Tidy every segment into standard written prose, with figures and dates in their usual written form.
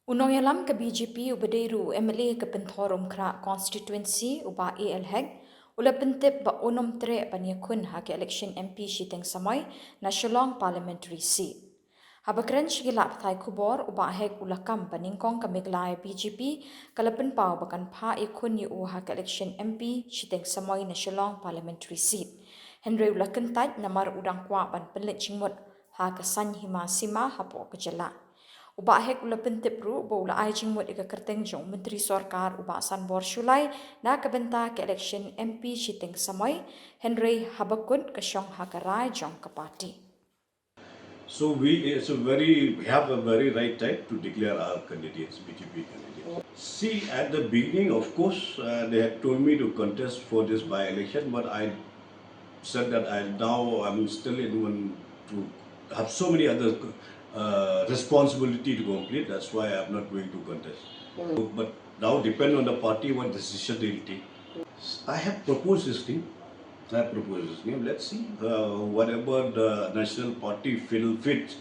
Unoyalam ke BJP ubaderu MLA ke Penthorum Kra constituency uba ALHEG ula pentip ba onom tre ban Iakhun ha ke election MP Shiteng Samoi na Shillong parliamentary seat. Habakren shigilap thai Khubor uba hek ulakam baningkong ke Meghalaya BJP kalapen pau bakan pha Iakhun yu ha ke election MP Shiteng Samoi na Shillong parliamentary seat. Henry ulakan taj namar udang Kwah ban penlit chingmut ha ke san hima sima hapo Khuborjylla. Uba hek ula pentip ru bo ula ai jingmut ika kerteng jong menteri sorkar uba Sanbor Shulai na kabenta ke election MP Shiteng Samoi Henry Habakun ke syong hakarai jong ke parti. So we have a very right time to declare our candidates, BJP candidates. See, at the beginning, of course, they had told me to contest for this by-election, but I said that I'm still in one to have so many other responsibility to complete. That's why I'm not going to contest. But now depend on the party what decision they'll take. I have proposed this thing. Let's see whatever the national party feel fit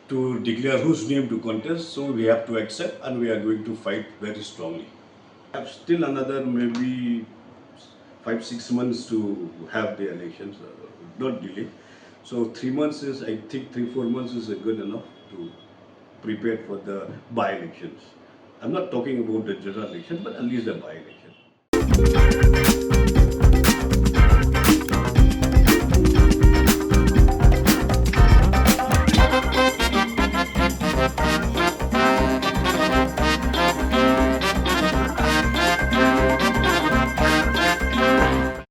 to declare whose name to contest. So we have to accept, and we are going to fight very strongly. I have still another maybe 5-6 months to have the elections, not delay. So 3 months is, I think 3-4 months is good enough to prepare for the by-elections. I'm not talking about the general election, but at least the by-election.